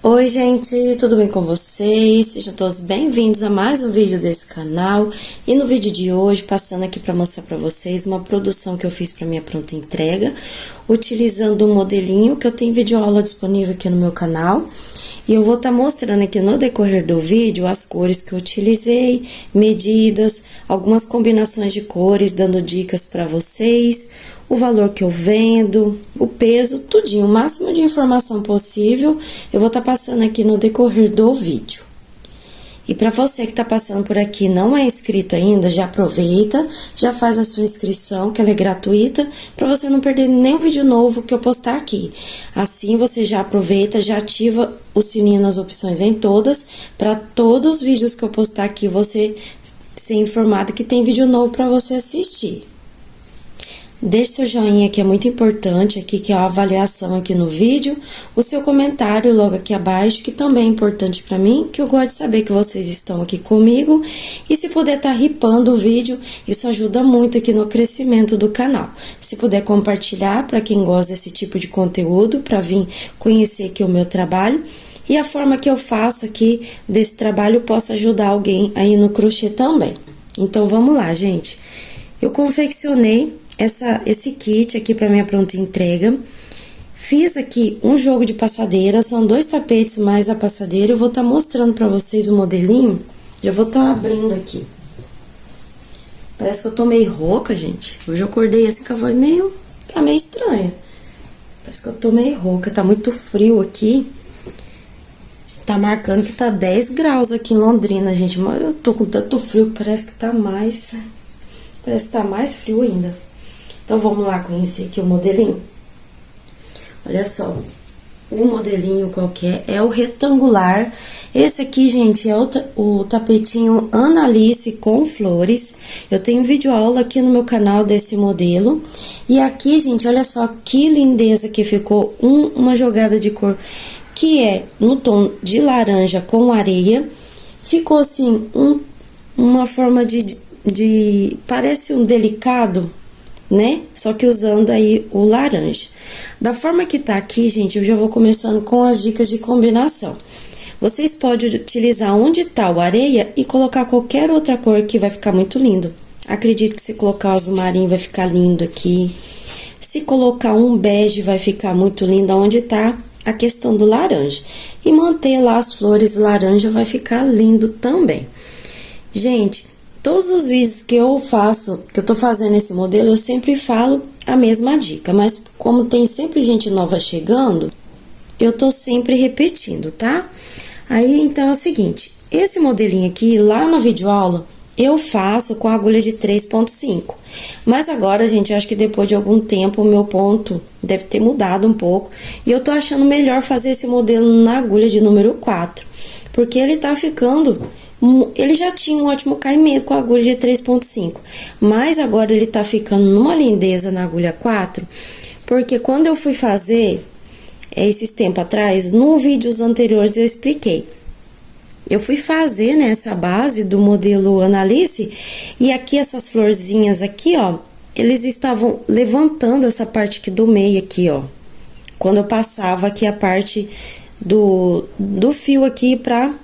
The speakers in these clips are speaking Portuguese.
Oi gente, tudo bem com vocês? Sejam todos bem-vindos a mais um vídeo desse canal. E no vídeo de hoje, passando aqui para mostrar para vocês uma produção que eu fiz para minha pronta entrega, utilizando um modelinho que eu tenho videoaula disponível aqui no meu canal. E eu vou estar mostrando aqui no decorrer do vídeo as cores que eu utilizei, medidas, algumas combinações de cores, dando dicas para vocês, o valor que eu vendo, o peso, tudinho, o máximo de informação possível, eu vou estar passando aqui no decorrer do vídeo. E para você que tá passando por aqui e não é inscrito ainda, já aproveita, já faz a sua inscrição, que ela é gratuita, para você não perder nenhum vídeo novo que eu postar aqui. Assim, você já aproveita, já ativa o sininho nas opções em todas, para todos os vídeos que eu postar aqui, você ser informado que tem vídeo novo para você assistir. Deixe seu joinha, que é muito importante aqui, que é a avaliação aqui no vídeo. O seu comentário logo aqui abaixo, que também é importante pra mim, que eu gosto de saber que vocês estão aqui comigo. E se puder tá ripando o vídeo, isso ajuda muito aqui no crescimento do canal. Se puder compartilhar para quem gosta desse tipo de conteúdo, pra vir conhecer aqui o meu trabalho. E a forma que eu faço aqui desse trabalho possa ajudar alguém aí no crochê também. Então, vamos lá, gente. Eu confeccionei esse kit aqui para minha pronta entrega. Fiz aqui um jogo de passadeira, são 2 tapetes mais a passadeira. Eu vou estar mostrando para vocês o modelinho. Já vou estar abrindo aqui. Parece que eu tô meio rouca, gente. Hoje eu acordei assim com a voz tá meio estranha. Parece que eu tô meio rouca, tá muito frio aqui. Tá marcando que tá 10 graus aqui em Londrina, gente. Mas eu tô com tanto frio que parece que tá mais frio ainda. Então, vamos lá conhecer aqui o modelinho. Olha só, o modelinho qualquer é o retangular. Esse aqui, gente, é o tapetinho Annalice com flores. Eu tenho vídeo aula aqui no meu canal desse modelo. E aqui, gente, olha só que lindeza que ficou uma jogada de cor que é no tom de laranja com areia. Ficou assim, uma forma parece um delicado, né? Só que usando aí o laranja. Da forma que tá aqui, gente, eu já vou começando com as dicas de combinação. Vocês podem utilizar onde tá o areia e colocar qualquer outra cor que vai ficar muito lindo. Acredito que se colocar o azul marinho vai ficar lindo aqui. Se colocar um bege vai ficar muito lindo onde tá a questão do laranja. E manter lá as flores laranja vai ficar lindo também. Gente, todos os vídeos que eu faço, que eu tô fazendo esse modelo, eu sempre falo a mesma dica. Mas como tem sempre gente nova chegando, eu tô sempre repetindo, tá? Aí, então, é o seguinte. Esse modelinho aqui, lá na videoaula, eu faço com agulha de 3,5. Mas agora, gente, eu acho que depois de algum tempo, o meu ponto deve ter mudado um pouco. E eu tô achando melhor fazer esse modelo na agulha de número 4. Porque ele tá ficando... Ele já tinha um ótimo caimento com a agulha de 3,5, mas agora ele tá ficando numa lindeza na agulha 4, porque quando eu fui fazer, esses tempos atrás, no vídeos anteriores eu expliquei. Eu fui fazer, né, essa base do modelo Annalice, e aqui essas florzinhas aqui, ó, eles estavam levantando essa parte aqui do meio aqui, ó. Quando eu passava aqui a parte do fio aqui pra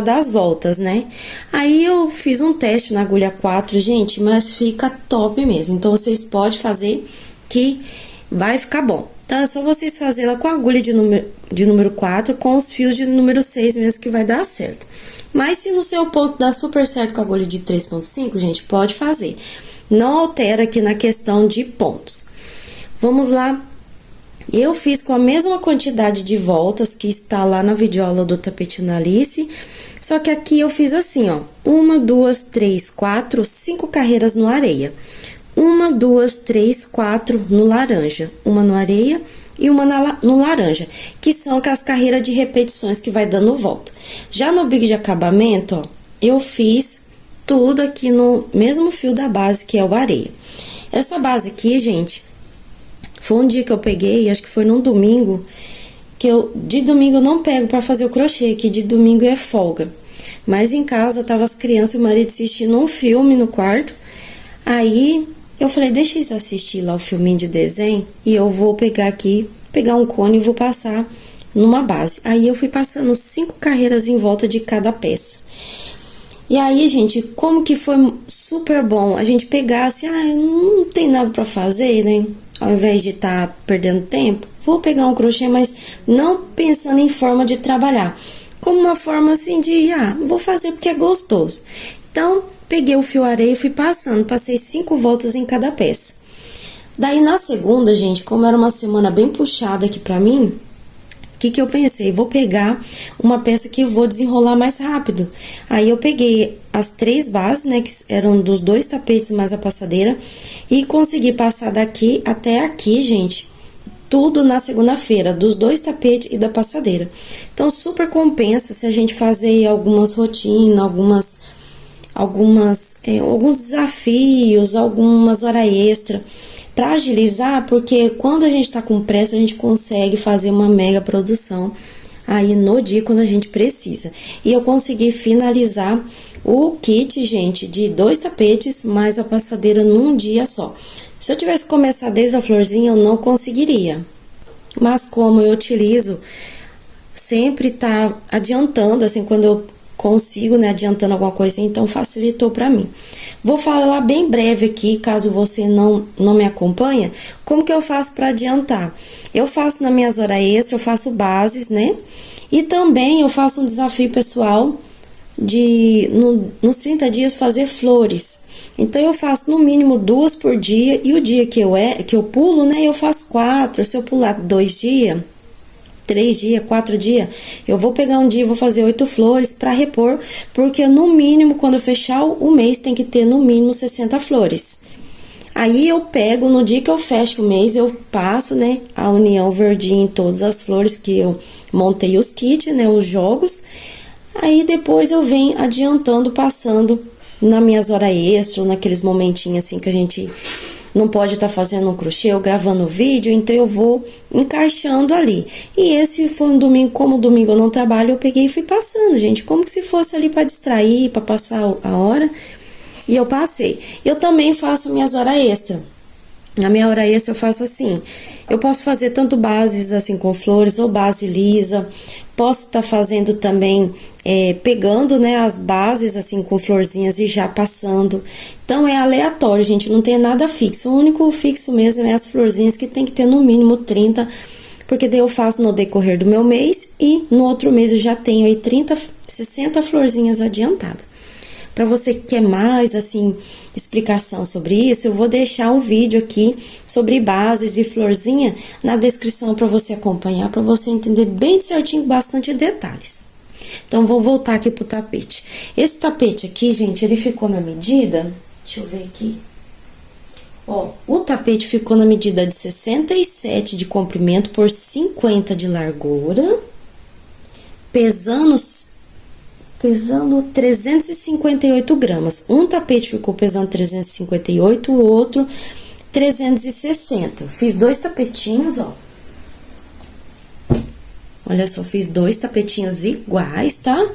dar as voltas, né? Aí eu fiz um teste na agulha 4, gente, mas fica top mesmo. Então, vocês podem fazer que vai ficar bom. Então, é só vocês fazerem com a agulha de número 4, com os fios de número 6 mesmo, que vai dar certo. Mas se no seu ponto dá super certo com a agulha de 3,5, gente, pode fazer. Não altera aqui na questão de pontos. Vamos lá. Eu fiz com a mesma quantidade de voltas que está lá na videoaula do tapete Annalice, só que aqui eu fiz assim, ó, 1, 2, 3, 4, 5 carreiras no areia. 1, 2, 3, 4 no laranja, uma no areia e uma no laranja, que são as carreiras de repetições que vai dando volta. Já no big de acabamento, ó, eu fiz tudo aqui no mesmo fio da base, que é o areia. Essa base aqui, gente, foi um dia que eu peguei, acho que foi num domingo, de domingo eu não pego pra fazer o crochê, que de domingo é folga. Mas em casa, tava as crianças e o marido assistindo um filme no quarto. Aí, eu falei, deixa eles assistir lá o filminho de desenho e eu vou pegar aqui, pegar um cone e vou passar numa base. Aí eu fui passando 5 carreiras em volta de cada peça. E aí, gente, como que foi super bom a gente pegar assim, não tem nada pra fazer, né? Ao invés de estar perdendo tempo, vou pegar um crochê, mas não pensando em forma de trabalhar. Como uma forma assim de, vou fazer porque é gostoso. Então, peguei o fio areia e fui passando, passei 5 voltas em cada peça. Daí, na segunda, gente, como era uma semana bem puxada aqui pra mim, o que eu pensei? Vou pegar uma peça que eu vou desenrolar mais rápido. Aí, eu peguei as 3 bases, né, que eram dos 2 tapetes mais a passadeira, e consegui passar daqui até aqui, gente, tudo na segunda-feira, dos 2 tapetes e da passadeira. Então, super compensa se a gente fazer algumas rotinas, alguns desafios, algumas horas extra para agilizar, porque quando a gente tá com pressa, a gente consegue fazer uma mega produção aí no dia quando a gente precisa. E eu consegui finalizar o kit, gente, de 2 tapetes mais a passadeira num dia só. Se eu tivesse começado desde a florzinha, eu não conseguiria. Mas como eu utilizo, sempre tá adiantando, assim, quando eu consigo, né, adiantando alguma coisa, então facilitou pra mim. Vou falar bem breve aqui, caso você não me acompanha, como que eu faço pra adiantar. Eu faço nas minhas horas extras, eu faço bases, né, e também eu faço um desafio pessoal de, nos 30 dias, fazer flores. Então, eu faço no mínimo 2 por dia, e o dia que eu pulo, né, eu faço 4. Se eu pular 2 dias, 3 dias, 4 dias, eu vou pegar um dia e vou fazer 8 flores para repor, porque no mínimo, quando eu fechar o mês, tem que ter no mínimo 60 flores. Aí eu pego, no dia que eu fecho o mês, eu passo, né, a união verdinha em todas as flores que eu montei os kits, né, os jogos. Aí depois eu venho adiantando, passando nas minhas horas extras, naqueles momentinhos assim que a gente não pode estar fazendo um crochê ou gravando vídeo, então eu vou encaixando ali. E esse foi um domingo, como domingo eu não trabalho, eu peguei e fui passando, gente, como que se fosse ali para distrair, para passar a hora, e eu passei. Eu também faço minhas horas extras. Na minha hora extra eu faço assim, eu posso fazer tanto bases assim com flores ou base lisa, posso estar fazendo também, pegando, né, as bases assim com florzinhas e já passando. Então é aleatório, gente, não tem nada fixo, o único fixo mesmo é as florzinhas que tem que ter no mínimo 30, porque daí eu faço no decorrer do meu mês e no outro mês eu já tenho aí 30, 60 florzinhas adiantadas. Para você que quer mais, assim, explicação sobre isso, eu vou deixar um vídeo aqui sobre bases e florzinha na descrição para você acompanhar, para você entender bem certinho, bastante detalhes. Então, vou voltar aqui pro tapete. Esse tapete aqui, gente, ele ficou na medida, deixa eu ver aqui. Ó, o tapete ficou na medida de 67 de comprimento por 50 de largura, pesando 358 gramas. Um tapete ficou pesando 358, o outro 360. Eu fiz 2 tapetinhos, ó. Olha só, fiz 2 tapetinhos iguais, tá?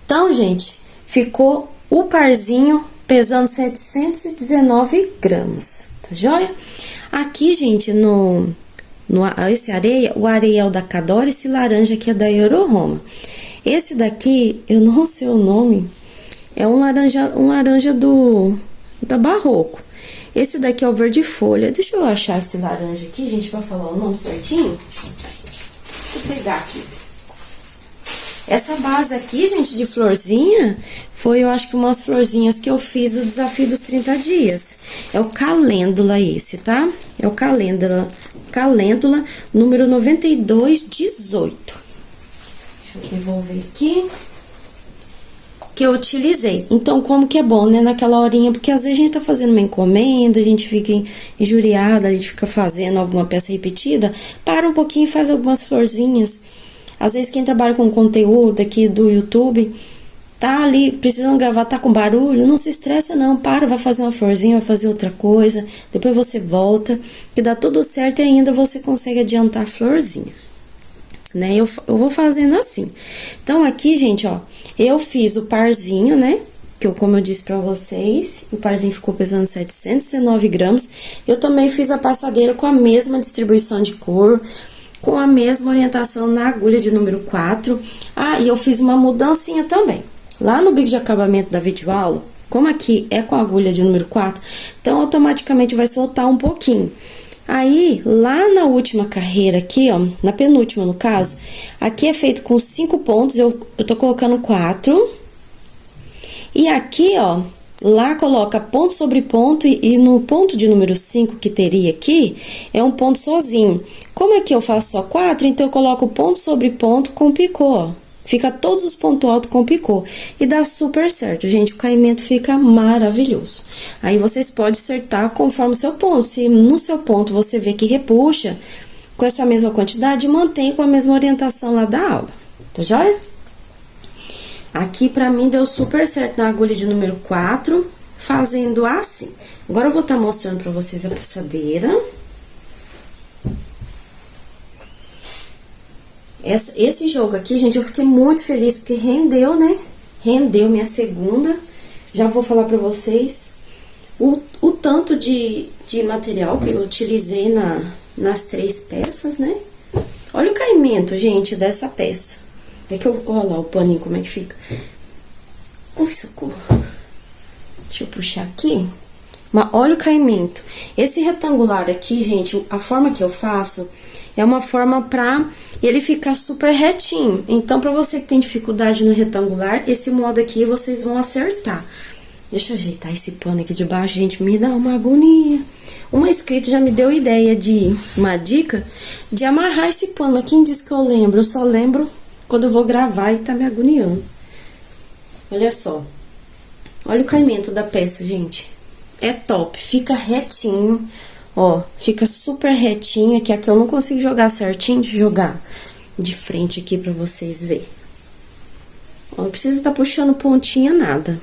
Então, gente, ficou o parzinho pesando 719 gramas, tá joia? Aqui, gente, esse areia, o areia é o da Cadore, esse laranja aqui é da Euroroma. Esse daqui, eu não sei o nome, é um laranja da Barroco. Esse daqui é o verde folha. Deixa eu achar esse laranja aqui, gente, pra falar o nome certinho. Vou pegar aqui. Essa base aqui, gente, de florzinha, foi, eu acho que umas florzinhas que eu fiz o desafio dos 30 dias. É o calêndula esse, tá? É o calêndula número 9218. Deixa eu devolver aqui, que eu utilizei. Então, como que é bom, né, naquela horinha, porque às vezes a gente tá fazendo uma encomenda, a gente fica injuriada, a gente fica fazendo alguma peça repetida, para um pouquinho e faz algumas florzinhas. Às vezes quem trabalha com conteúdo aqui do YouTube, tá ali precisando gravar, tá com barulho, não se estressa não, vai fazer uma florzinha, vai fazer outra coisa, depois você volta, que dá tudo certo e ainda você consegue adiantar a florzinha. Né, eu vou fazendo assim. Então, aqui, gente, ó, eu fiz o parzinho, né, como eu disse pra vocês, o parzinho ficou pesando 719 gramas. Eu também fiz a passadeira com a mesma distribuição de cor, com a mesma orientação na agulha de número 4. Ah, e eu fiz uma mudancinha também. Lá no bico de acabamento da videoaula, como aqui é com a agulha de número 4, então automaticamente vai soltar um pouquinho. Aí, lá na última carreira aqui, ó, na penúltima no caso, aqui é feito com 5 pontos, eu tô colocando 4. E aqui, ó, lá coloca ponto sobre ponto e no ponto de número 5 que teria aqui, é um ponto sozinho. Como aqui eu faço só 4, então eu coloco ponto sobre ponto com picô, ó. Fica todos os pontos altos com picô. E dá super certo, gente. O caimento fica maravilhoso. Aí, vocês podem acertar conforme o seu ponto. Se no seu ponto você vê que repuxa com essa mesma quantidade, mantém com a mesma orientação lá da aula. Tá joia? Aqui, pra mim, deu super certo na agulha de número 4, fazendo assim. Agora, eu vou estar mostrando pra vocês a passadeira. Esse jogo aqui, gente, eu fiquei muito feliz, porque rendeu, né? Rendeu minha segunda. Já vou falar pra vocês o tanto de material que eu utilizei nas 3 peças, né? Olha o caimento, gente, dessa peça. É que eu... Olha lá o paninho, como é que fica. Ui, socorro. Deixa eu puxar aqui. Mas olha o caimento. Esse retangular aqui, gente, a forma que eu faço é uma forma pra ele ficar super retinho. Então, pra você que tem dificuldade no retangular, esse modo aqui vocês vão acertar. Deixa eu ajeitar esse pano aqui de baixo, gente, me dá uma agonia. Uma inscrita já me deu ideia de uma dica de amarrar esse pano. Mas quem disse que eu lembro? Eu só lembro quando eu vou gravar e tá me agoniando. Olha só. Olha o caimento da peça, gente. É top, fica retinho, ó, fica super retinho, que aqui eu não consigo jogar certinho, de jogar de frente aqui pra vocês verem. Ó, não precisa tá puxando pontinha, nada.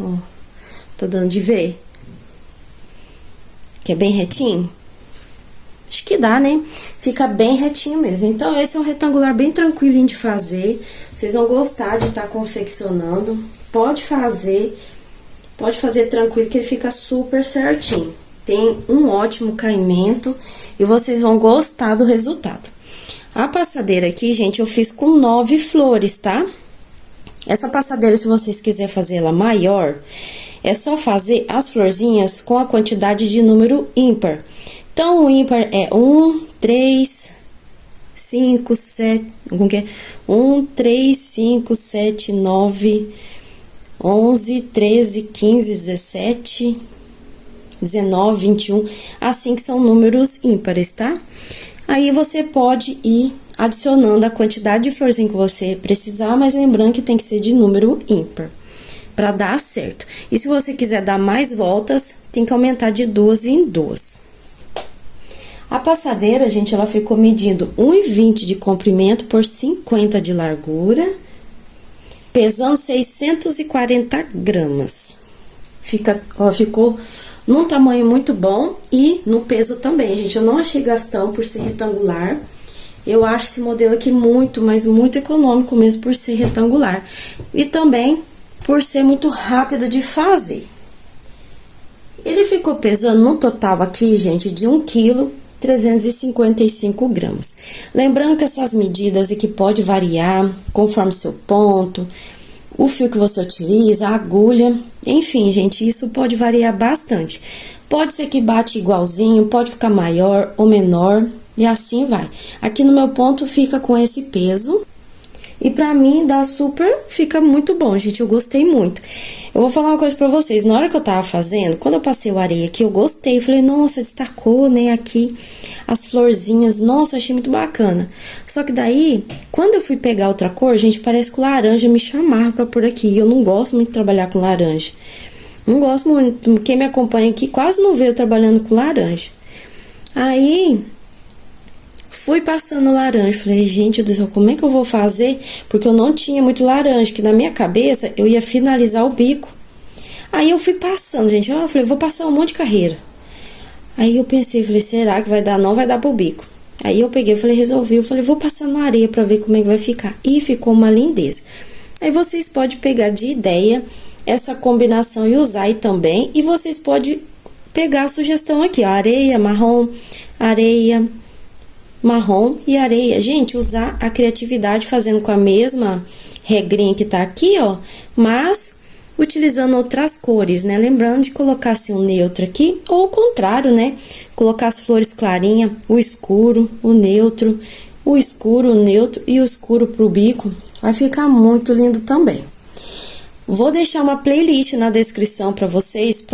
Ó, tá dando de ver? Que é bem retinho? Acho que dá, né? Fica bem retinho mesmo. Então, esse é um retangular bem tranquilinho de fazer. Vocês vão gostar de estar confeccionando. Pode fazer tranquilo, que ele fica super certinho. Tem um ótimo caimento e vocês vão gostar do resultado. A passadeira aqui, gente, eu fiz com 9 flores, tá? Essa passadeira, se vocês quiserem fazer ela maior, é só fazer as florzinhas com a quantidade de número ímpar. Então, o ímpar é 1, 3, 5, 7... Como que é? 1, 3, 5, 7, 9... 11, 13, 15, 17, 19, 21, assim que são números ímpares, tá? Aí, você pode ir adicionando a quantidade de florzinha que você precisar, mas lembrando que tem que ser de número ímpar, pra dar certo. E se você quiser dar mais voltas, tem que aumentar de 2 em 2. A passadeira, gente, ela ficou medindo 1,20 de comprimento por 50 de largura, pesando 640 gramas. Ficou num tamanho muito bom e no peso também, gente. Eu não achei gastão por ser retangular. Eu acho esse modelo aqui muito, mas muito econômico mesmo por ser retangular. E também por ser muito rápido de fazer. Ele ficou pesando no total aqui, gente, de 1 kg 355 gramas. Lembrando que essas medidas aqui pode variar conforme o seu ponto, o fio que você utiliza, a agulha, enfim, gente, isso pode variar bastante. Pode ser que bate igualzinho, pode ficar maior ou menor, e assim vai. Aqui no meu ponto fica com esse peso. E pra mim dá super, fica muito bom, gente, eu gostei muito. Eu vou falar uma coisa pra vocês, na hora que eu tava fazendo, quando eu passei o areia aqui, eu gostei. Falei, nossa, destacou, né, aqui as florzinhas, nossa, achei muito bacana. Só que daí, quando eu fui pegar outra cor, gente, parece que o laranja me chamava pra pôr aqui. E eu não gosto muito de trabalhar com laranja. Não gosto muito, quem me acompanha aqui quase não vê eu trabalhando com laranja. Aí... fui passando laranja, falei, gente do céu, como é que eu vou fazer? Porque eu não tinha muito laranja, que na minha cabeça eu ia finalizar o bico. Aí eu fui passando, gente, eu falei, vou passar um monte de carreira. Aí eu pensei, falei, será que vai dar? Não vai dar pro bico. Aí eu peguei, falei, resolvi, eu falei, vou passar na areia pra ver como é que vai ficar. E ficou uma lindeza. Aí vocês podem pegar de ideia essa combinação e usar aí também. E vocês podem pegar a sugestão aqui, ó, areia, marrom, areia marrom e areia. Gente, usar a criatividade fazendo com a mesma regrinha que tá aqui, ó, mas utilizando outras cores, né? Lembrando de colocar assim um neutro aqui, ou o contrário, né? Colocar as flores clarinha, o escuro, o neutro, o escuro, o neutro e o escuro pro bico. Vai ficar muito lindo também. Vou deixar uma playlist na descrição para vocês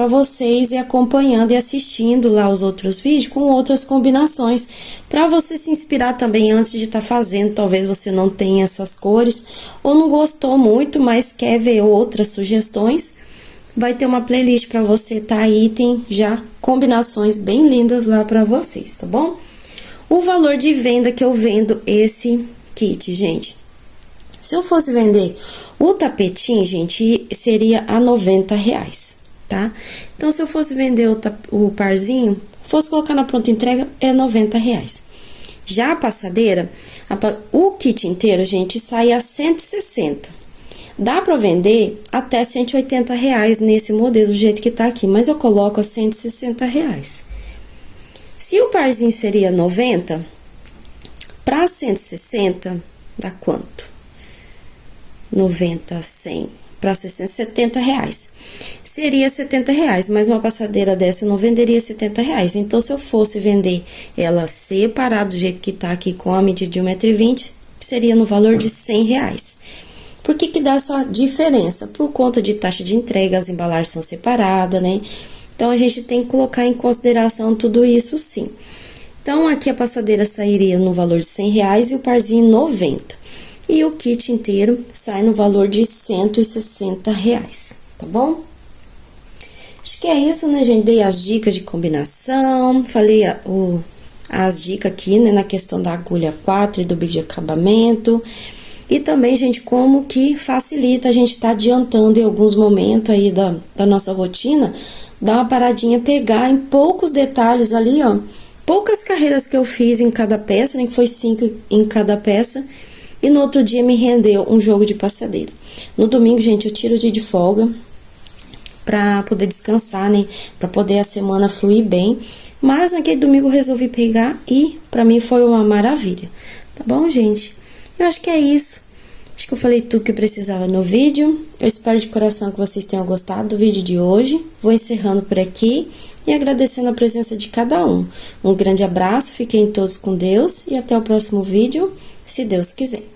ir acompanhando e assistindo lá os outros vídeos com outras combinações, para você se inspirar também antes de estar fazendo. Talvez você não tenha essas cores ou não gostou muito, mas quer ver outras sugestões. Vai ter uma playlist para você, tá aí, tem já combinações bem lindas lá para vocês, tá bom? O valor de venda que eu vendo esse kit, gente. Se eu fosse vender o tapetinho, gente, seria a R$90, tá? Então, se eu fosse vender o parzinho, fosse colocar na pronta entrega, é R$90. Já a passadeira, o kit inteiro, gente, sai a 160. Dá pra vender até R$180 nesse modelo, do jeito que tá aqui, mas eu coloco a R$160. Se o parzinho seria 90, pra 160, dá quanto? 90, 100, para 60, R$70. Seria R$70, mas uma passadeira dessa eu não venderia R$70. Então, se eu fosse vender ela separada do jeito que tá aqui com a medida de 1,20 m, seria no valor de R$100. Por que que dá essa diferença? Por conta de taxa de entrega, as embalagens são separadas, né? Então, a gente tem que colocar em consideração tudo isso, sim. Então, aqui a passadeira sairia no valor de R$100 e o parzinho 90. E o kit inteiro sai no valor de R$160, tá bom? Acho que é isso, né, gente? Dei as dicas de combinação, falei as dicas aqui, né, na questão da agulha 4 e do bico de acabamento. E também, gente, como que facilita a gente tá adiantando em alguns momentos aí da nossa rotina, dar uma paradinha, pegar em poucos detalhes ali, ó, poucas carreiras que eu fiz em cada peça, né, que foi 5 em cada peça. E no outro dia me rendeu um jogo de passadeira. No domingo, gente, eu tiro o dia de folga pra poder descansar, né? Pra poder a semana fluir bem. Mas naquele domingo eu resolvi pegar e pra mim foi uma maravilha. Tá bom, gente? Eu acho que é isso. Acho que eu falei tudo que precisava no vídeo. Eu espero de coração que vocês tenham gostado do vídeo de hoje. Vou encerrando por aqui e agradecendo a presença de cada um. Um grande abraço, fiquem todos com Deus e até o próximo vídeo, se Deus quiser.